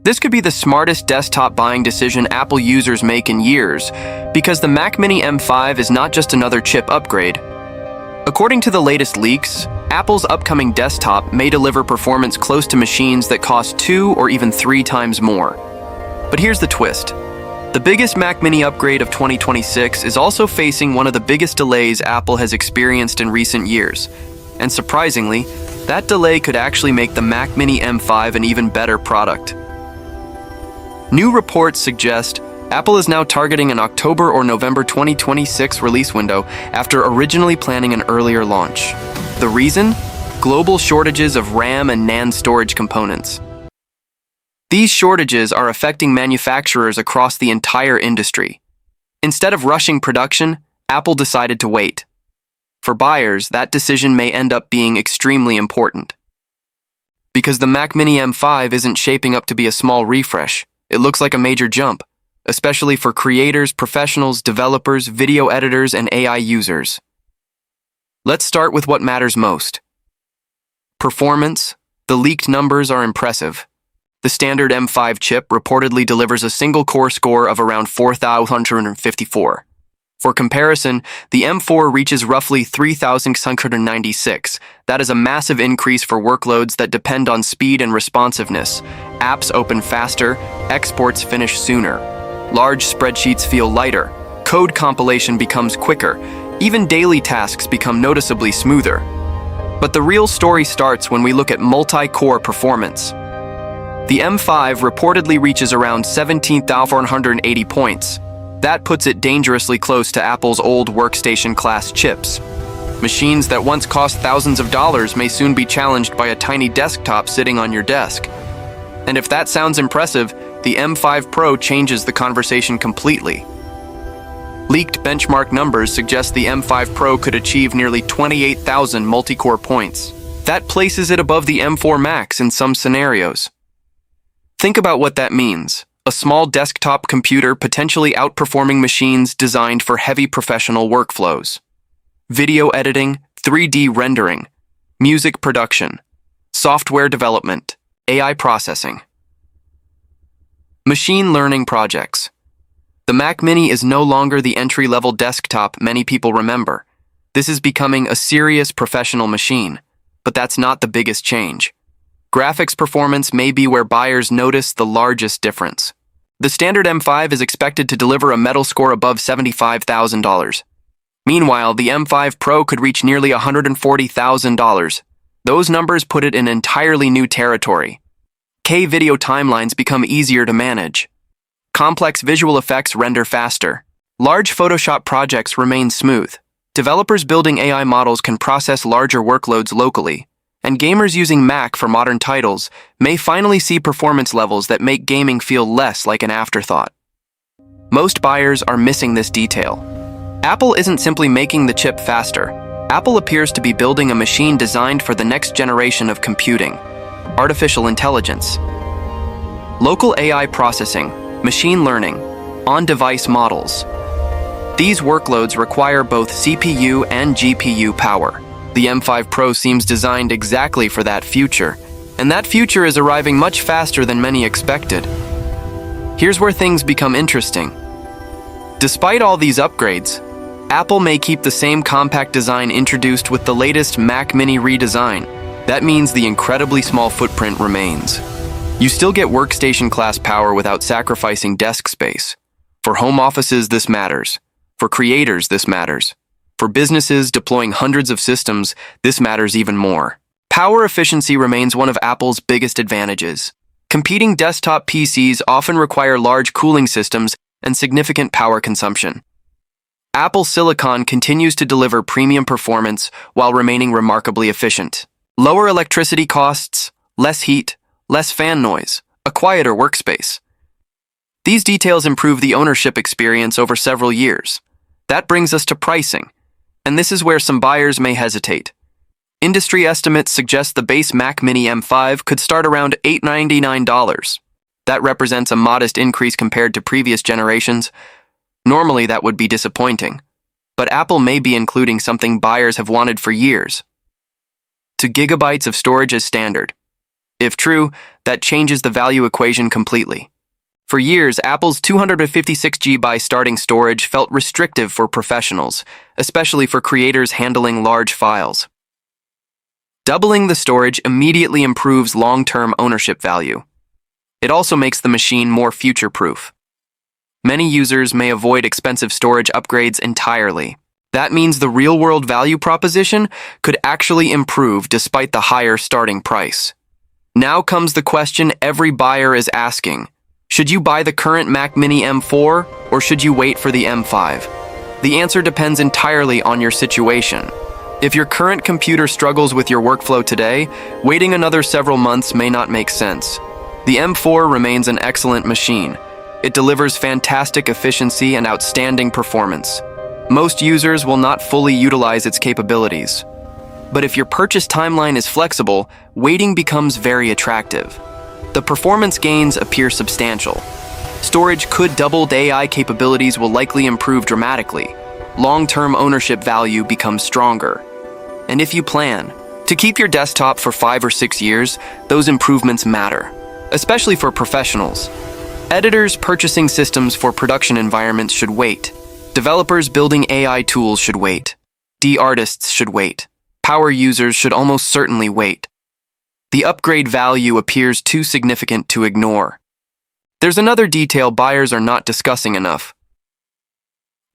This could be the smartest desktop buying decision Apple users make in years, because the Mac Mini M5 is not just another chip upgrade. According to the latest leaks, Apple's upcoming desktop may deliver performance close to machines that cost 2 or even 3 times more. But here's the twist. The biggest Mac Mini upgrade of 2026 is also facing one of the biggest delays Apple has experienced in recent years. And surprisingly, that delay could actually make the Mac Mini M5 an even better product. New reports suggest Apple is now targeting an October or November 2026 release window after originally planning an earlier launch. The reason? Global shortages of RAM and NAND storage components. These shortages are affecting manufacturers across the entire industry. Instead of rushing production, Apple decided to wait. For buyers, that decision may end up being extremely important. Because the Mac Mini M5 isn't shaping up to be a small refresh, it looks like a major jump, especially for creators, professionals, developers, video editors, and AI users. Let's start with what matters most. Performance. The leaked numbers are impressive. The standard M5 chip reportedly delivers a single core score of around 4,154. For comparison, the M4 reaches roughly 3,696. That is a massive increase for workloads that depend on speed and responsiveness. Apps open faster, exports finish sooner. Large spreadsheets feel lighter. Code compilation becomes quicker. Even daily tasks become noticeably smoother. But the real story starts when we look at multi-core performance. The M5 reportedly reaches around 17,480 points. That puts it dangerously close to Apple's old Workstation-class chips. Machines that once cost thousands of dollars may soon be challenged by a tiny desktop sitting on your desk. And if that sounds impressive, the M5 Pro changes the conversation completely. Leaked benchmark numbers suggest the M5 Pro could achieve nearly 28,000 multi-core points. That places it above the M4 Max in some scenarios. Think about what that means. A small desktop computer potentially outperforming machines designed for heavy professional workflows. Video editing, 3D rendering, music production, software development, AI processing. Machine learning projects. The Mac Mini is no longer the entry-level desktop many people remember. This is becoming a serious professional machine, but that's not the biggest change. Graphics performance may be where buyers notice the largest difference. The standard M5 is expected to deliver a metal score above $75,000. Meanwhile, the M5 Pro could reach nearly $140,000. Those numbers put it in entirely new territory. K-video timelines become easier to manage. Complex visual effects render faster. Large Photoshop projects remain smooth. Developers building AI models can process larger workloads locally. And gamers using Mac for modern titles may finally see performance levels that make gaming feel less like an afterthought. Most buyers are missing this detail. Apple isn't simply making the chip faster. Apple appears to be building a machine designed for the next generation of computing. Artificial intelligence. Local AI processing, machine learning, on-device models. These workloads require both CPU and GPU power. The M5 Pro seems designed exactly for that future, and that future is arriving much faster than many expected. Here's where things become interesting. Despite all these upgrades, Apple may keep the same compact design introduced with the latest Mac Mini redesign. That means the incredibly small footprint remains. You still get workstation-class power without sacrificing desk space. For home offices, this matters. For creators, this matters. For businesses deploying hundreds of systems, this matters even more. Power efficiency remains one of Apple's biggest advantages. Competing desktop PCs often require large cooling systems and significant power consumption. Apple Silicon continues to deliver premium performance while remaining remarkably efficient. Lower electricity costs, less heat, less fan noise, a quieter workspace. These details improve the ownership experience over several years. That brings us to pricing. And this is where some buyers may hesitate. Industry estimates suggest the base Mac Mini M5 could start around $899. That represents a modest increase compared to previous generations. Normally, that would be disappointing. But Apple may be including something buyers have wanted for years. 2 gigabytes of storage as standard. If true, that changes the value equation completely. For years, Apple's 256 GB starting storage felt restrictive for professionals, especially for creators handling large files. Doubling the storage immediately improves long-term ownership value. It also makes the machine more future-proof. Many users may avoid expensive storage upgrades entirely. That means the real-world value proposition could actually improve despite the higher starting price. Now comes the question every buyer is asking. Should you buy the current Mac Mini M4 or should you wait for the M5? The answer depends entirely on your situation. If your current computer struggles with your workflow today, waiting another several months may not make sense. The M4 remains an excellent machine. It delivers fantastic efficiency and outstanding performance. Most users will not fully utilize its capabilities. But if your purchase timeline is flexible, waiting becomes very attractive. The performance gains appear substantial. Storage could double, the AI capabilities will likely improve dramatically. Long-term ownership value becomes stronger. And if you plan to keep your desktop for 5 or 6 years, those improvements matter, especially for professionals. Editors purchasing systems for production environments should wait. Developers building AI tools should wait. Artists should wait. Power users should almost certainly wait. The upgrade value appears too significant to ignore. There's another detail buyers are not discussing enough.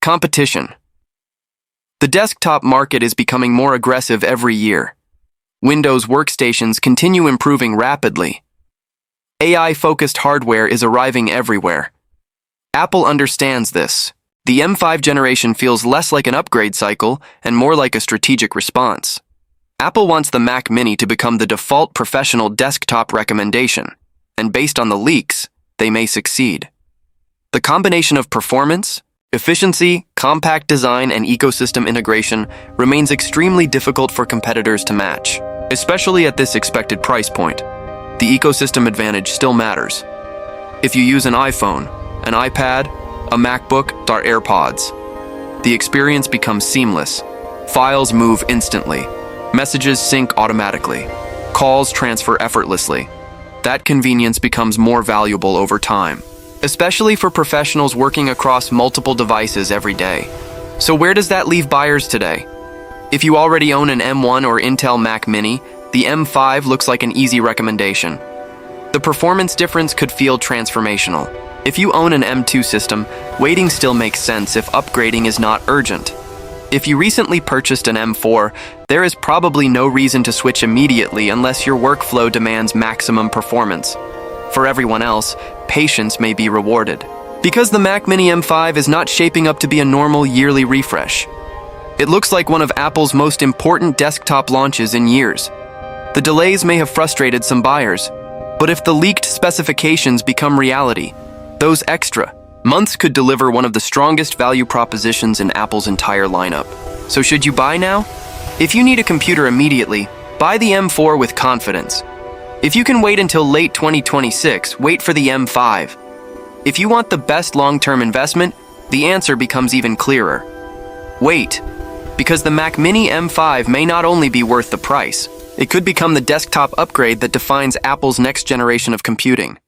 Competition. The desktop market is becoming more aggressive every year. Windows workstations continue improving rapidly. AI-focused hardware is arriving everywhere. Apple understands this. The M5 generation feels less like an upgrade cycle and more like a strategic response. Apple wants the Mac Mini to become the default professional desktop recommendation, and based on the leaks, they may succeed. The combination of performance, efficiency, compact design, and ecosystem integration remains extremely difficult for competitors to match, especially at this expected price point. The ecosystem advantage still matters. If you use an iPhone, an iPad, a MacBook, or AirPods, the experience becomes seamless. Files move instantly. Messages sync automatically. Calls transfer effortlessly. That convenience becomes more valuable over time, especially for professionals working across multiple devices every day. So where does that leave buyers today? If you already own an M1 or Intel Mac Mini, the M5 looks like an easy recommendation. The performance difference could feel transformational. If you own an M2 system, waiting still makes sense if upgrading is not urgent. If you recently purchased an M4, there is probably no reason to switch immediately unless your workflow demands maximum performance. For everyone else, patience may be rewarded. Because the Mac Mini M5 is not shaping up to be a normal yearly refresh. It looks like one of Apple's most important desktop launches in years. The delays may have frustrated some buyers, but if the leaked specifications become reality, those extra months could deliver one of the strongest value propositions in Apple's entire lineup. So should you buy now? If you need a computer immediately, buy the M4 with confidence. If you can wait until late 2026, wait for the M5. If you want the best long-term investment, the answer becomes even clearer. Wait, because the Mac Mini M5 may not only be worth the price, it could become the desktop upgrade that defines Apple's next generation of computing.